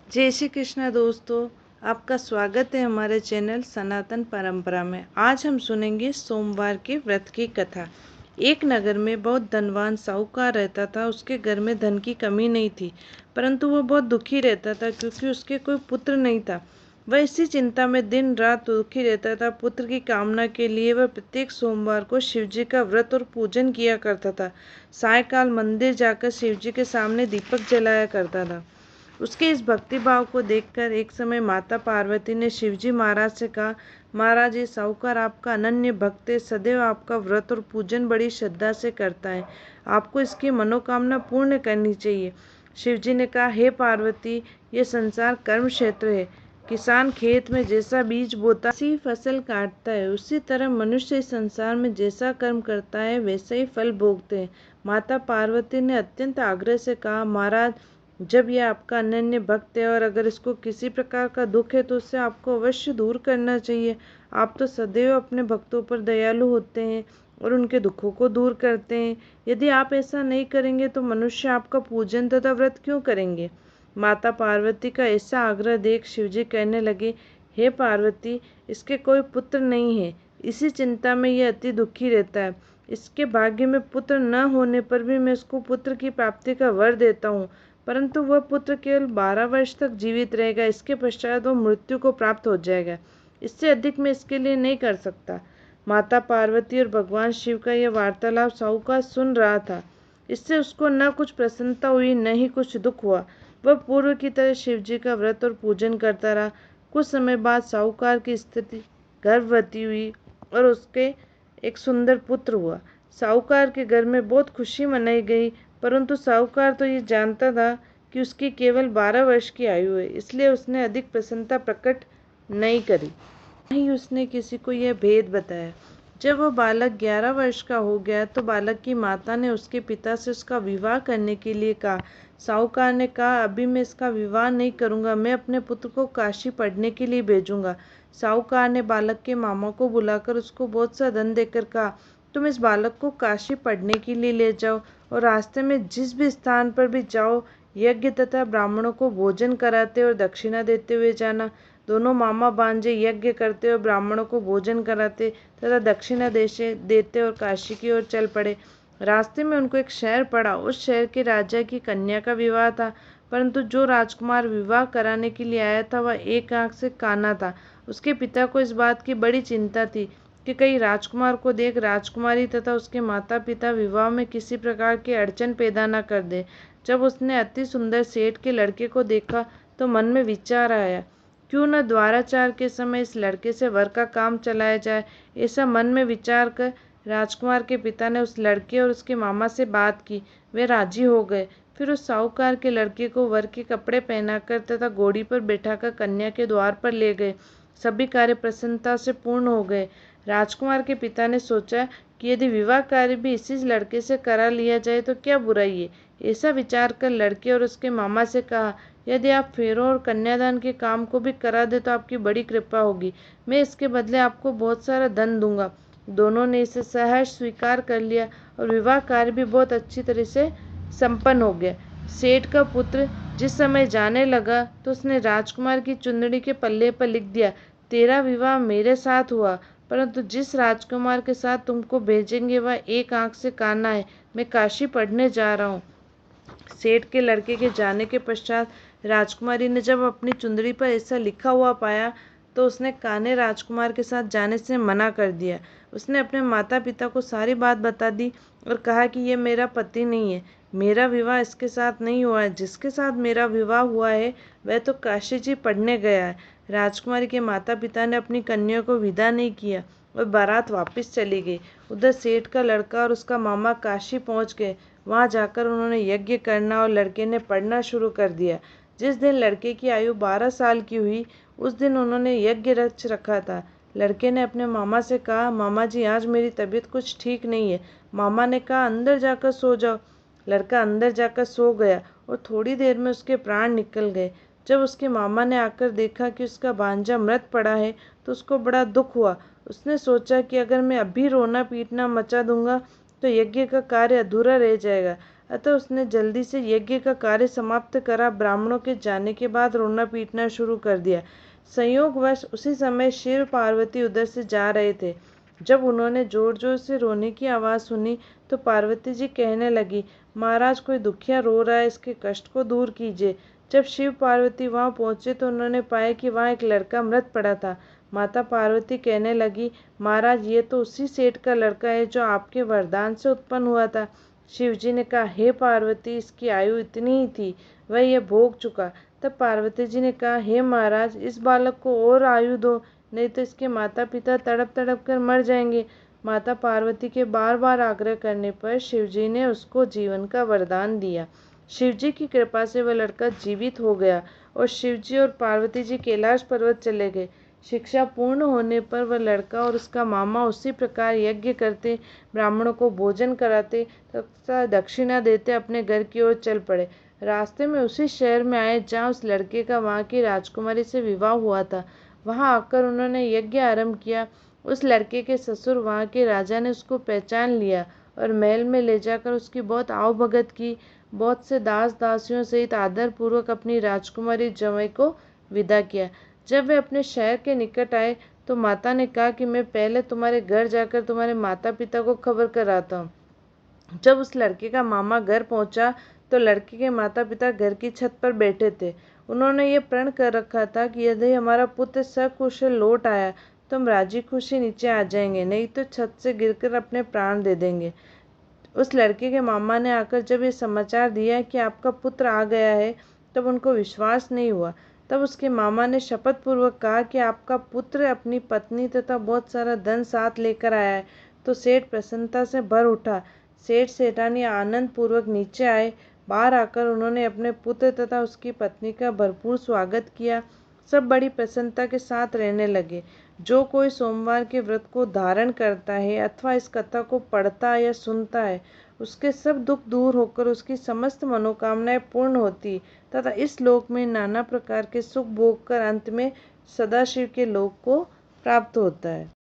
जय श्री कृष्णा दोस्तों, आपका स्वागत है हमारे चैनल सनातन परंपरा में। आज हम सुनेंगे सोमवार के व्रत की कथा। एक नगर में बहुत धनवान साहूकार रहता था। उसके घर में धन की कमी नहीं थी, परंतु वह बहुत दुखी रहता था क्योंकि उसके कोई पुत्र नहीं था। वह इसी चिंता में दिन रात दुखी रहता था। पुत्र की कामना के लिए वह प्रत्येक सोमवार को शिवजी का व्रत और पूजन किया करता था। सायकाल मंदिर जाकर शिवजी के सामने दीपक जलाया करता था। उसके इस भक्ति भाव को देखकर एक समय माता पार्वती ने शिवजी महाराज से कहा, महाराज ये साहूकार आपका अनन्य भक्त है, सदैव आपका व्रत और पूजन बड़ी श्रद्धा से करता है, आपको इसकी मनोकामना पूर्ण करनी चाहिए। शिवजी ने कहा, हे पार्वती, ये संसार कर्म क्षेत्र है। किसान खेत में जैसा बीज बोता उसी फसल काटता है, उसी तरह मनुष्य इस संसार में जैसा कर्म करता है वैसा ही फल भोगते हैं। माता पार्वती ने अत्यंत आग्रह से कहा, महाराज जब यह आपका अनन्य भक्त है और अगर इसको किसी प्रकार का दुख है तो उससे आपको अवश्य दूर करना चाहिए। आप तो सदैव अपने भक्तों पर दयालु होते हैं और उनके दुखों को दूर करते हैं। यदि आप ऐसा नहीं करेंगे तो मनुष्य आपका पूजन तथा व्रत क्यों करेंगे। माता पार्वती का ऐसा आग्रह देख शिवजी कहने लगे, हे पार्वती, इसके कोई पुत्र नहीं है, इसी चिंता में यह अति दुखी रहता है। इसके भाग्य में पुत्र न होने पर भी मैं इसको पुत्र की प्राप्ति का वर देता हूँ, परंतु वह पुत्र केवल 12 वर्ष तक जीवित रहेगा। इसके पश्चात वो मृत्यु को प्राप्त हो जाएगा। इससे अधिक मैं इसके लिए नहीं कर सकता। माता पार्वती और भगवान शिव का यह वार्तालाप साहूकार सुन रहा था। इससे उसको न कुछ प्रसन्नता हुई न ही कुछ दुख हुआ। वह पूर्व की तरह शिव जी का व्रत और पूजन करता रहा। कुछ समय बाद साहूकार की स्थिति गर्भवती हुई और उसके एक सुंदर पुत्र हुआ। साहूकार के घर में बहुत खुशी मनाई गई, परंतु साहूकार तो ये जानता था कि उसकी केवल 12 वर्ष की आयु है, इसलिए उसने अधिक प्रसन्नता प्रकट नहीं करी, न ही उसने किसी को यह भेद बताया। जब वह बालक 11 वर्ष का हो गया तो बालक की माता ने उसके पिता से उसका विवाह करने के लिए कहा। साहूकार ने कहा, अभी मैं इसका विवाह नहीं करूंगा, मैं अपने पुत्र को काशी पढ़ने के लिए भेजूंगा। साहूकार ने बालक के मामा को बुलाकर उसको बहुत सा धन देकर कहा, तुम इस बालक को काशी पढ़ने के लिए ले जाओ और रास्ते में जिस भी स्थान पर भी जाओ, यज्ञ तथा ब्राह्मणों को भोजन कराते और दक्षिणा देते हुए जाना। दोनों मामा भांजे यज्ञ करते और ब्राह्मणों को भोजन कराते तथा दक्षिणा देते और काशी की ओर चल पड़े। रास्ते में उनको एक शहर पड़ा। उस शहर के राजा की कन्या का विवाह था, परंतु जो राजकुमार विवाह कराने के लिए आया था वह एक आंख से काना था। उसके पिता को इस बात की बड़ी चिंता थी कि कहीं राजकुमार को देख राजकुमारी तथा उसके माता पिता विवाह में किसी प्रकार की अड़चन पैदा न कर दे। जब उसने अति सुंदर सेठ के लड़के को देखा तो मन में विचार आया, क्यों न द्वाराचार के समय इस लड़के से वर का काम चलाया जाए। ऐसा मन में विचार कर राजकुमार के पिता ने उस लड़के और उसके मामा से बात की। वे राजी हो गए। फिर उस साहूकार के लड़के को वर के कपड़े पहनाकर तथा घोड़ी पर बैठाकर कन्या के द्वार पर ले गए। सभी कार्य प्रसन्नता से पूर्ण हो गए। राजकुमार के पिता ने सोचा कि यदि विवाह कार्य भी इसी लड़के से करा लिया जाए तो क्या बुराई है। ऐसा विचार कर लड़के और उसके मामा से कहा, यदि आप फेरों और कन्यादान के काम को भी करा दे तो आपकी बड़ी कृपा होगी। मैं इसके बदले आपको बहुत सारा धन दूंगा। दोनों ने इसे सहर्ष स्वीकार कर लिया और विवाह कार्य भी बहुत अच्छी तरह से संपन्न हो गया। सेठ का पुत्र जिस समय जाने लगा तो उसने राजकुमार की चुंदड़ी के पल्ले पर लिख दिया, तेरा विवाह मेरे साथ हुआ, परंतु जिस राजकुमार के साथ तुमको भेजेंगे वह एक आंख से काना है। मैं काशी पढ़ने जा रहा हूँ। सेठ के लड़के के जाने के पश्चात राजकुमारी ने जब अपनी चुंदड़ी पर ऐसा लिखा हुआ पाया तो उसने काने राजकुमार के साथ जाने से मना कर दिया। उसने अपने माता पिता को सारी बात बता दी और कहा कि ये मेरा पति नहीं है, मेरा विवाह इसके साथ नहीं हुआ है। जिसके साथ मेरा विवाह हुआ है वह तो काशी जी पढ़ने गया है। राजकुमारी के माता पिता ने अपनी कन्या को विदा नहीं किया और बारात वापस चली गई। उधर सेठ का लड़का और उसका मामा काशी पहुंच गए। वहां जाकर उन्होंने यज्ञ करना और लड़के ने पढ़ना शुरू कर दिया। जिस दिन लड़के की आयु 12 साल की हुई उस दिन उन्होंने यज्ञ रच रखा था। लड़के ने अपने मामा से कहा, मामा जी आज मेरी तबीयत कुछ ठीक नहीं है। मामा ने कहा, अंदर जाकर सो जाओ। लड़का अंदर जाकर सो गया और थोड़ी देर में उसके प्राण निकल गए। जब उसके मामा ने आकर देखा कि उसका भांजा मृत पड़ा है तो उसको बड़ा दुख हुआ। उसने सोचा कि अगर मैं अभी रोना पीटना मचा दूंगा तो यज्ञ का कार्य अधूरा रह जाएगा। अतः उसने जल्दी से यज्ञ का कार्य समाप्त करा। ब्राह्मणों के जाने के बाद रोना पीटना शुरू कर दिया। संयोगवश उसी समय शिव पार्वती उधर से जा रहे थे। जब उन्होंने जोर जोर से रोने की आवाज़ सुनी तो पार्वती जी कहने लगी, महाराज कोई दुखिया रो रहा है, इसके कष्ट को दूर कीजिए। जब शिव पार्वती वहां पहुंचे तो उन्होंने पाया कि वहां एक लड़का मृत पड़ा था। माता पार्वती कहने लगी, महाराज ये तो उसी सेठ का लड़का है जो आपके वरदान से उत्पन्न हुआ था। शिव जी ने कहा, हे पार्वती, इसकी आयु इतनी ही थी, वह यह भोग चुका। तब पार्वती जी ने कहा, हे महाराज, इस बालक को और आयु दो, नहीं तो इसके माता पिता तड़प तड़प कर मर जाएंगे। माता पार्वती के बार बार आग्रह करने पर शिवजी ने उसको जीवन का वरदान दिया। शिवजी की कृपा से वह लड़का जीवित हो गया और शिवजी और पार्वती जी कैलाश पर्वत चले गए। शिक्षा पूर्ण होने पर वह लड़का और उसका मामा उसी प्रकार यज्ञ करते, ब्राह्मणों को भोजन कराते तथा दक्षिणा देते अपने घर की ओर चल पड़े। रास्ते में उसी शहर में आए जहाँ उस लड़के का वहाँ की राजकुमारी से विवाह हुआ था। वहाँ आकर उन्होंने यज्ञ आरंभ किया। उस लड़के के ससुर वहाँ के राजा ने उसको पहचान लिया और महल में ले जाकर उसकी बहुत आवभगत की। बहुत से दास दासियों सहित आदर पूर्वक अपनी राजकुमारी जमाई को विदा किया। जब वे अपने शहर के निकट आए तो माता ने कहा कि मैं पहले तुम्हारे घर जाकर तुम्हारे माता पिता को खबर कराता हूँ। जब उस लड़के का मामा घर पहुंचा तो लड़के के माता पिता घर की छत पर बैठे थे। उन्होंने ये प्रण कर रखा था कि यदि हमारा पुत्र सकुशल लौट आया तो हम राजी खुशी नीचे आ जाएंगे, नहीं तो छत से गिरकर अपने प्राण दे देंगे। उस लड़के के मामा ने आकर जब ये समाचार दिया कि आपका पुत्र आ गया है, तब उनको विश्वास नहीं हुआ। तब उसके मामा ने शपथ पूर्वक कहा कि आपका पुत्र अपनी पत्नी तथा बहुत सारा धन साथ लेकर आया है। तो सेठ प्रसन्नता से भर उठा। सेठ सेठानी आनंद पूर्वक नीचे आए। बाहर आकर उन्होंने अपने पुत्र तथा उसकी पत्नी का भरपूर स्वागत किया। सब बड़ी प्रसन्नता के साथ रहने लगे। जो कोई सोमवार के व्रत को धारण करता है अथवा इस कथा को पढ़ता या सुनता है, उसके सब दुख दूर होकर उसकी समस्त मनोकामनाएं पूर्ण होती तथा इस लोक में नाना प्रकार के सुख भोग कर अंत में सदाशिव के लोक को प्राप्त होता है।